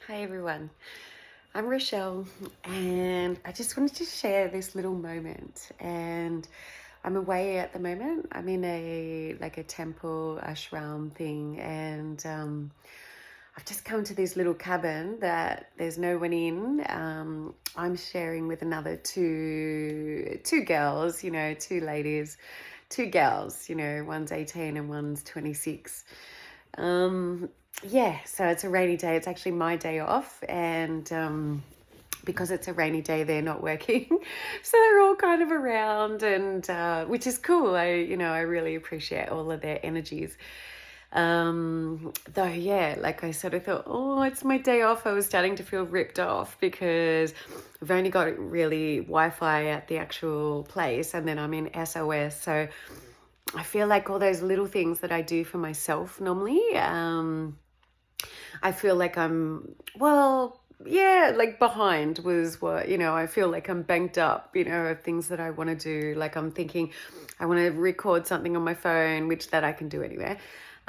Hi everyone, I'm Rochelle and I just wanted to share this little moment. And I'm away at the moment. I'm in a temple ashram thing, and I've just come to this little cabin that there's no one in. I'm sharing with another two girls, two ladies, two gals, one's 18 and one's 26. Yeah, so it's a rainy day. It's actually my day off, and because it's a rainy day, they're not working, so they're all kind of around, and which is cool. I really appreciate all of their energies. Though, yeah, like I sort of thought, oh, it's my day off. I was starting to feel ripped off because I've only got really Wi-Fi at the actual place, and then I'm in SOS, so I feel like all those little things that I do for myself normally, I feel like like behind was what, I feel like I'm banked up, of things that I want to do. Like I'm thinking I want to record something on my phone, which that I can do anywhere.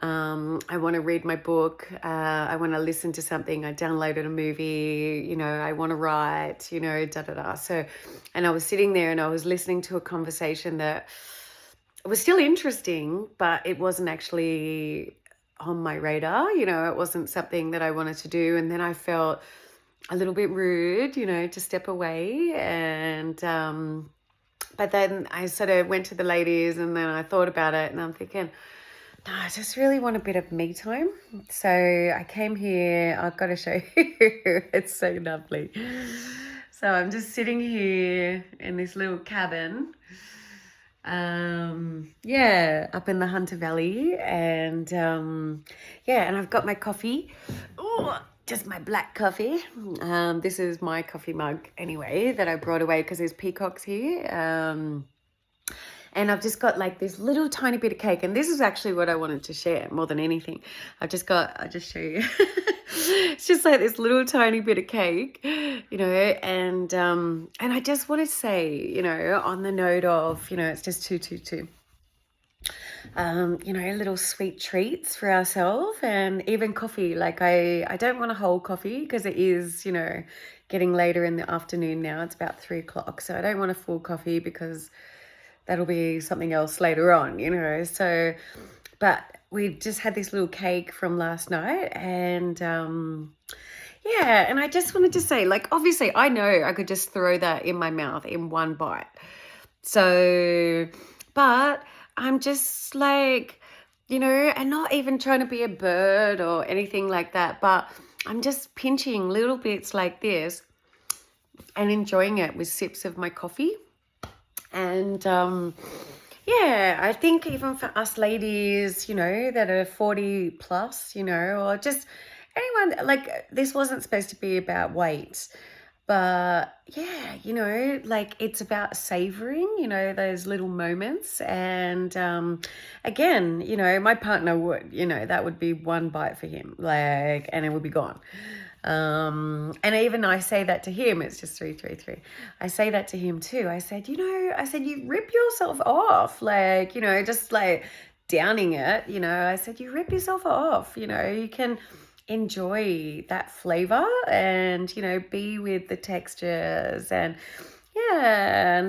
I want to read my book. I want to listen to something. I downloaded a movie, I want to write, da da da. So, and I was sitting there and I was listening to a conversation that was still interesting, but it wasn't actually on my radar. It wasn't something that I wanted to do. And then I felt a little bit rude, to step away. And but then I sort of went to the ladies, and then I thought about it, and I'm thinking, no, I just really want a bit of me time. So I came here. I've got to show you. It's so lovely. So I'm just sitting here in this little cabin, up in the Hunter Valley, and and I've got my coffee. Oh, just my black coffee. This is my coffee mug anyway that I brought away because there's peacocks here. And I've just got like this little tiny bit of cake, and this is actually what I wanted to share more than anything. I'll just show you. It's just like this little tiny bit of cake, and I just want to say, on the note of, it's just two. Little sweet treats for ourselves, and even coffee. Like I don't want a whole coffee because it is, getting later in the afternoon now. It's about 3 o'clock. So I don't want a full coffee because that'll be something else later on, So, but we just had this little cake from last night, and and I just wanted to say, like, obviously I know I could just throw that in my mouth in one bite. So, but I'm just like, and not even trying to be a bird or anything like that, but I'm just pinching little bits like this and enjoying it with sips of my coffee. And I think even for us ladies, that are 40 plus, or just anyone, like, this wasn't supposed to be about weight, but like it's about savoring, those little moments. And again, my partner would, that would be one bite for him, like, and it would be gone. And even I say that to him. It's just 333. I say that to him too. I said, you rip yourself off, like, just like downing it, I said, you rip yourself off, you can enjoy that flavor and, be with the textures and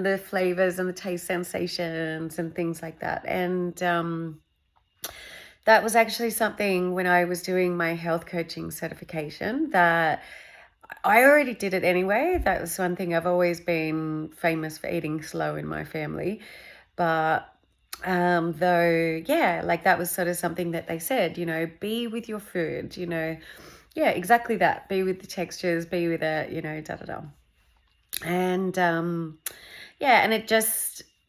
the flavors and the taste sensations and things like that. And that was actually something when I was doing my health coaching certification that I already did it anyway. That was one thing. I've always been famous for eating slow in my family. But like that was sort of something that they said, be with your food, exactly that. Be with the textures, be with it, da da da. And and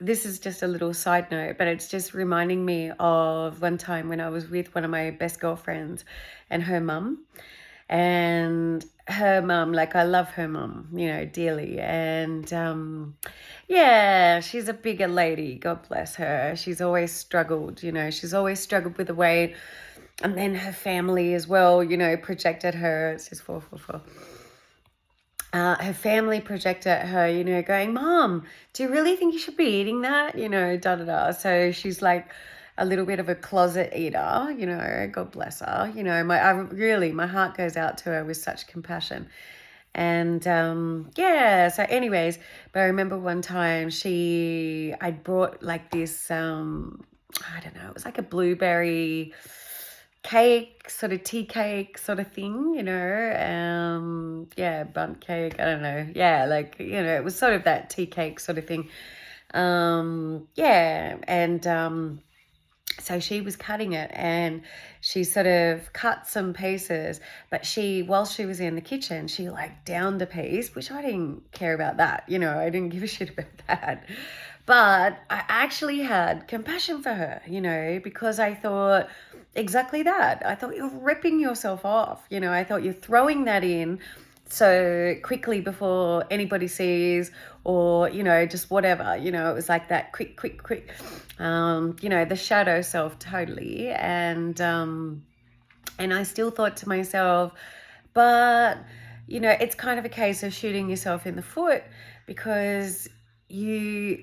this is just a little side note, but it's just reminding me of one time when I was with one of my best girlfriends and her mum. And her mum, like, I love her mum, dearly. And she's a bigger lady, God bless her. She's always struggled, she's always struggled with the weight. And then her family as well, projected her. It's just 444. Her family projected at her, going, Mom, do you really think you should be eating that? Da da da. So she's like, a little bit of a closet eater, you know, God bless her. You know, my heart goes out to her with such compassion. And yeah, so anyways, but I remember one time I brought like this, I don't know, it was like a blueberry cake, sort of tea cake sort of thing, you know, yeah, bundt cake, I don't know. Yeah, like, you know, it was sort of that tea cake sort of thing. Yeah, and so she was cutting it, and she sort of cut some pieces, but while she was in the kitchen, she like downed a piece, which I didn't care about that, you know, I didn't give a shit about that. But I actually had compassion for her, you know, because I thought exactly that. I thought you're ripping yourself off, you know, I thought you're throwing that in so quickly before anybody sees, or, you know, just whatever, you know, it was like that quick, you know, the shadow self totally. And I still thought to myself, but, you know, it's kind of a case of shooting yourself in the foot, because you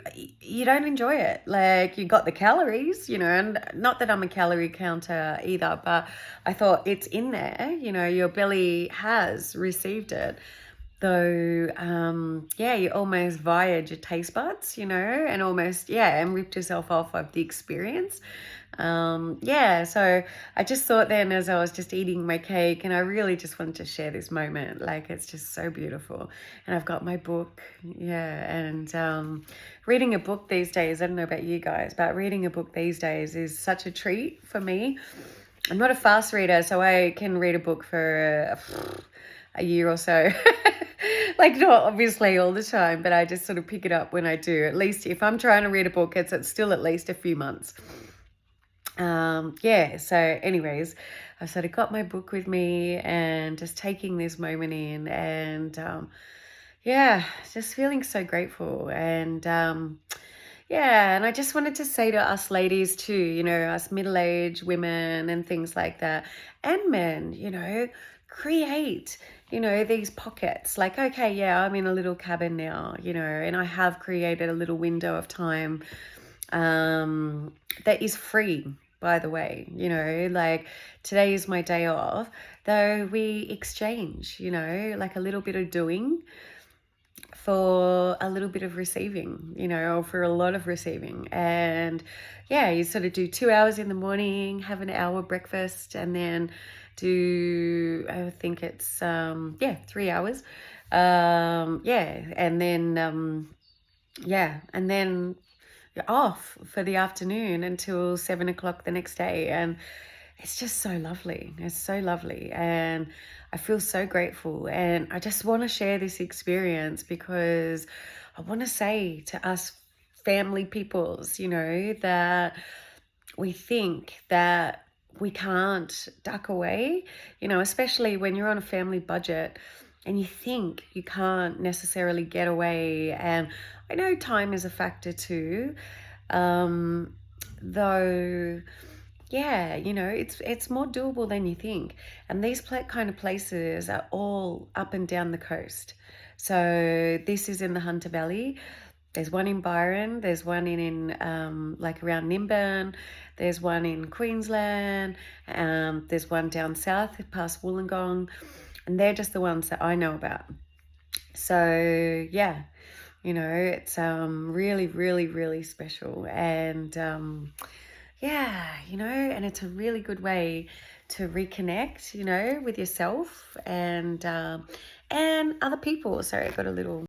don't enjoy it. Like, you got the calories, you know, and not that I'm a calorie counter either, but I thought it's in there, you know, your belly has received it. Though, yeah, you almost vied your taste buds, you know, and almost, yeah, and ripped yourself off of the experience. Yeah, so I just thought then, as I was just eating my cake, and I really just wanted to share this moment. Like, it's just so beautiful. And I've got my book, yeah, and reading a book these days, I don't know about you guys, but reading a book these days is such a treat for me. I'm not a fast reader, so I can read a book for a year or so. Like, not obviously all the time, but I just sort of pick it up when I do. At least if I'm trying to read a book, it's still at least a few months. Yeah, so anyways, I sort of got my book with me and just taking this moment in, and yeah, just feeling so grateful. And yeah, and I just wanted to say to us ladies too, you know, us middle-aged women and things like that, and men, you know, create, you know, these pockets. Like, okay, yeah, I'm in a little cabin now, you know, and I have created a little window of time that is free, by the way, you know, like today is my day off, though we exchange, you know, like a little bit of doing for a little bit of receiving, you know, or for a lot of receiving. And yeah, you sort of do 2 hours in the morning, have an hour breakfast, and then do, I think it's, yeah, 3 hours. Yeah. And then, yeah. And then you're off for the afternoon until 7 o'clock the next day. And it's just so lovely. It's so lovely. And I feel so grateful. And I just want to share this experience because I want to say to us family peoples, you know, that we think that we can't duck away, you know, especially when you're on a family budget and you think you can't necessarily get away. And I know time is a factor too, though, yeah, you know, it's more doable than you think. And these kind of places are all up and down the coast. So this is in the Hunter Valley. There's one in Byron, there's one in like around Nimbin, there's one in Queensland, there's one down south past Wollongong, and they're just the ones that I know about. So yeah, you know, it's really, really, really special. And yeah, you know, and it's a really good way to reconnect, you know, with yourself and other people. Sorry, I got a little